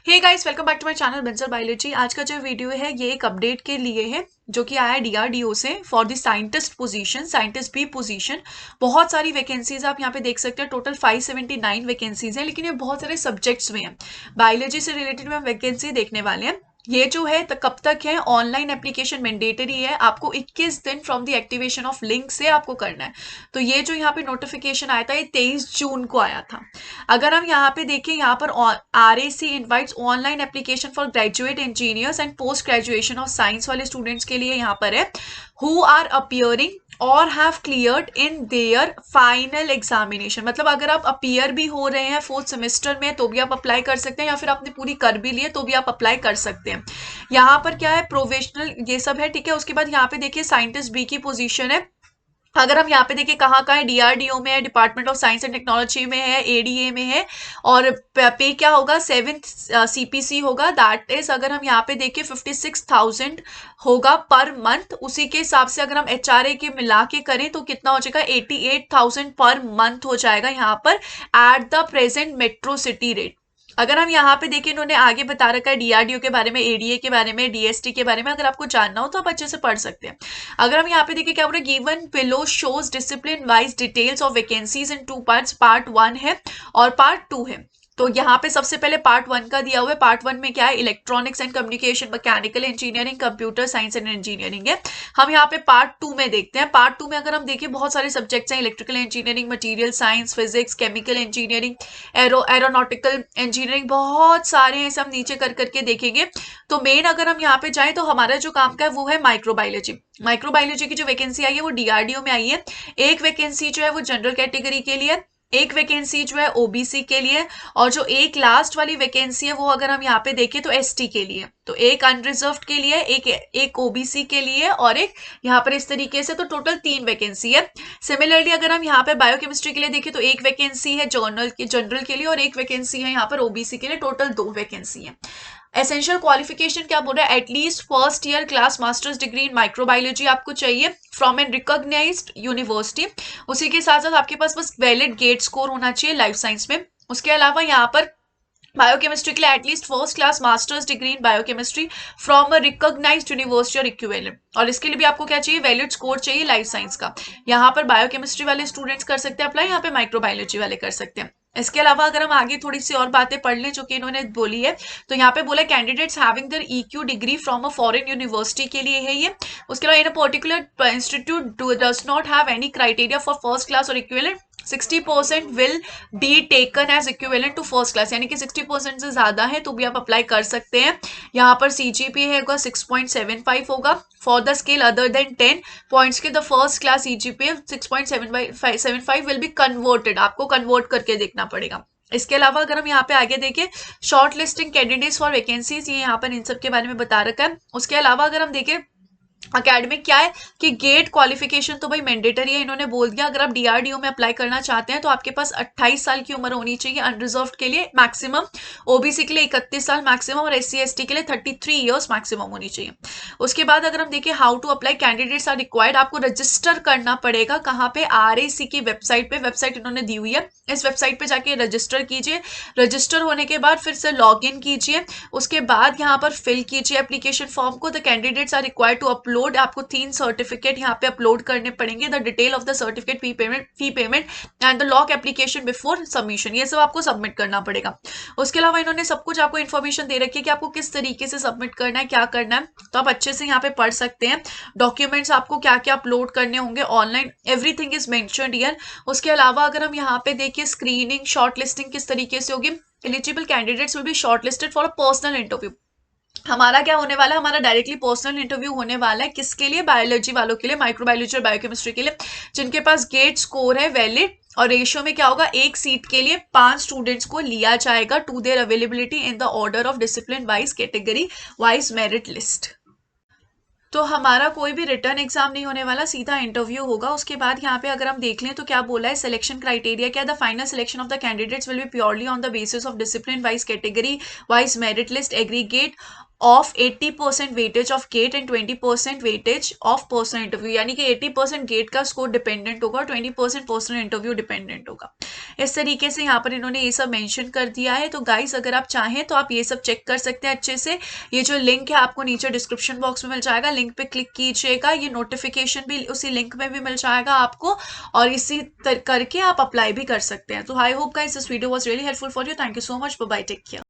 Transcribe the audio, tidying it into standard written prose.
Hey guys, welcome back to my channel बेंजल biology. आज का जो वीडियो है ये एक अपडेट के लिए है जो कि आया है डीआरडीओ से for the scientist position, scientist B position. बहुत सारी वैकेंसीज आप यहाँ पे देख सकते हैं। टोटल 579 वैकेंसीज हैं, लेकिन ये बहुत सारे सब्जेक्ट्स में है। बायोलॉजी से रिलेटेड में हम वैकेंसी देखने वाले हैं। ये जो है कब तक है, ऑनलाइन एप्लीकेशन मैंडेटरी है, आपको 21 दिन from the activation of link से आपको करना है। तो ये जो यहाँ पे नोटिफिकेशन आया था ये 23 जून को आया था। अगर हम यहाँ पे देखें, यहाँ पर RAC invites online application for graduate engineers and post graduation of science वाले स्टूडेंट्स के लिए यहाँ पर है हु आर अपियरिंग और have cleared in their final examination. मतलब अगर आप अपियर भी हो रहे हैं 4th सेमेस्टर में तो भी आप अप्लाई कर सकते हैं, या फिर आपने पूरी कर भी ली है तो भी आप अप्लाई कर सकते हैं। यहाँ पर क्या है, प्रोफेशनल ये सब है, ठीक है। उसके बाद यहाँ पे देखिए साइंटिस्ट बी की पोजीशन है। अगर हम यहाँ पे देखिए कहाँ है, डीआरडीओ में है, department of science and technology में है, एडीए में है। और पे क्या होगा, 7th CPC होगा। दैट इज अगर हम यहाँ पे देखिए 56,000 होगा पर मंथ। उसी के हिसाब से अगर हम HRA के मिला के करें तो कितना हो जाएगा, 88,000 पर मंथ हो जाएगा यहाँ पर at the present metro city rate. अगर हम यहाँ पे देखें, इन्होंने आगे बता रखा है डीआरडीओ के बारे में, एडीए के बारे में, डीएसटी के बारे में। अगर आपको जानना हो तो आप अच्छे से पढ़ सकते हैं। अगर हम यहाँ पे देखें क्या बोल रहे, given below shows discipline wise details of vacancies in 2 parts. Part 1 है और पार्ट 2 है। तो यहाँ पे सबसे पहले पार्ट 1 का दिया हुआ है। पार्ट 1 में क्या है, electronics and communication, mechanical engineering, computer science and engineering है। हम यहाँ पे पार्ट 2 में देखते हैं। पार्ट 2 में अगर हम देखें बहुत सारे सब्जेक्ट्स हैं, electrical engineering, material science, physics, chemical engineering, aeronautical engineering, बहुत सारे हैं। हम नीचे कर करके देखेंगे। तो मेन अगर हम यहाँ पे जाएं तो हमारा जो काम का है वो है माइक्रोबायोलॉजी। माइक्रोबायोलॉजी की जो वैकेंसी आई है वो डीआरडीओ में आई है। एक वैकेंसी जो है वो जनरल कैटेगरी के लिए, एक वैकेंसी जो है ओबीसी के लिए, और जो एक लास्ट वाली वैकेंसी है वो अगर हम यहाँ पे देखें तो एसटी के लिए। तो एक अनरिजर्व्ड के लिए, एक ओबीसी के लिए, और एक यहाँ पर इस तरीके से। तो टोटल 3 वैकेंसी है। सिमिलरली अगर हम यहाँ पे बायोकेमिस्ट्री के लिए देखें तो एक वैकेंसी है जनरल के लिए, और एक वैकेंसी है यहाँ पर ओबीसी के लिए। टोटल 2 वैकेंसी है। एसेंशियल क्वालिफिकेशन क्या बोल रहा है, at least first year class masters degree इन माइक्रोबायोलॉजी आपको चाहिए फ्रॉम एन रिकॉग्नाइज्ड यूनिवर्सिटी। उसी के साथ साथ आपके पास बस वैलिड गेट स्कोर होना चाहिए लाइफ साइंस में। उसके अलावा यहाँ पर बायोकेमिस्ट्री के लिए at least first class masters degree in biochemistry from a recognised university और इक्विवेलेंट। और इसके लिए भी आपको क्या चाहिए, वैलिड स्कोर चाहिए लाइफ साइंस का। यहाँ पर बायोकेमिस्ट्री वाले स्टूडेंट्स कर सकते हैं अप्लाई, यहाँ पे माइक्रोबायोलॉजी वाले कर सकते हैं। इसके अलावा अगर हम आगे थोड़ी सी और बातें पढ़ लें जो कि इन्होंने बोली है, तो यहाँ पे बोला candidates having their EQ degree from a foreign university के लिए है ये। उसके अलावा in a particular institute does not have any criteria for first class or equivalent, 60% will be taken as equivalent to first class, यानी कि 60% से ज्यादा है तो भी आप अप्लाई कर सकते हैं। यहाँ पर CGPA होगा 6.75 होगा for the scale other than 10 points के। The first class CGPA 6.75 will be converted, आपको कन्वर्ट करके देखना पड़ेगा। इसके अलावा अगर हम यहाँ पे आगे देखें, short listing candidates for vacancies, ये यहाँ पर इन सब के बारे में बता रखा है। उसके अलावा अगर हम देखें अकेडमिक क्या है कि गेट क्वालिफिकेशन तो भाई मैंडेटरी है, इन्होंने बोल दिया। अगर आप डीआरडीओ में अप्लाई करना चाहते हैं तो आपके पास 28 साल की उम्र होनी चाहिए अनरिजर्व्ड के लिए मैक्सिमम, ओबीसी के लिए 31 साल मैक्सिमम, और SC/ST के लिए 33 ईयर्स मैक्सिमम होनी चाहिए। उसके बाद अगर हम देखें how to apply, candidates are required, आपको रजिस्टर करना पड़ेगा। कहाँ पे, RAC की वेबसाइट पे, वेबसाइट इन्होंने दी हुई है, इस वेबसाइट पे जाके रजिस्टर कीजिए। रजिस्टर होने के बाद फिर से लॉग इन कीजिए। उसके बाद यहाँ पर फिल कीजिए एप्लीकेशन फॉर्म को। The candidates are required to upload, आपको 3 सर्टिफिकेट यहाँ पे अपलोड करने पड़ेंगे। The detail of the certificate, fee payment and the lock application before submission, ये सब आपको सबमिट करना पड़ेगा। उसके अलावा इन्होंने सब कुछ आपको इन्फॉर्मेशन दे रखी है कि आपको किस तरीके से सबमिट करना है, क्या करना है, तो आप अच्छे से यहाँ पे पढ़ सकते हैं। डॉक्यूमेंट्स आपको क्या क्या अपलोड करने होंगे online, everything is mentioned here. उसके अलावा अगर हम यहाँ पे देखिए स्क्रीनिंग, शॉर्ट लिस्टिंग किस तरीके से होगी, eligible candidates will be shortlisted for a personal interview. हमारा क्या होने वाला है, हमारा डायरेक्टली पर्सनल इंटरव्यू होने वाला है। किसके लिए, बायोलॉजी वालों के लिए, माइक्रोबायोलॉजी और बायोकेमिस्ट्री के लिए, जिनके पास गेट स्कोर है वैलिड। और रेशियो में क्या होगा, एक सीट के लिए 5 स्टूडेंट्स को लिया जाएगा to their availability in the order of discipline wise, category wise, merit list. तो हमारा कोई भी रिटर्न एग्जाम नहीं होने वाला, सीधा इंटरव्यू होगा। उसके बाद यहाँ पे अगर हम देख लें तो क्या बोला है, सिलेक्शन क्राइटेरिया क्या, the final selection of the candidates will be purely on the basis of discipline wise, category wise, merit list, aggregate of 80% weightage of GATE and 20% weightage of personal interview, यानी कि 80% gate का score dependent होगा और 20% personal interview dependent होगा। इस तरीके से यहाँ पर इन्होंने ये सब मेंशन कर दिया है। तो गाइस अगर आप चाहें तो आप ये सब चेक कर सकते हैं अच्छे से। ये जो लिंक है आपको नीचे डिस्क्रिप्शन बॉक्स में मिल जाएगा, लिंक पे क्लिक कीजिएगा, ये नोटिफिकेशन भी उसी लिंक में भी मिल जाएगा आपको, और इसी करके आप अप्लाई भी कर सकते हैं। तो I hope guys this video was really helpful for you. Thank you so much, bye bye, take care.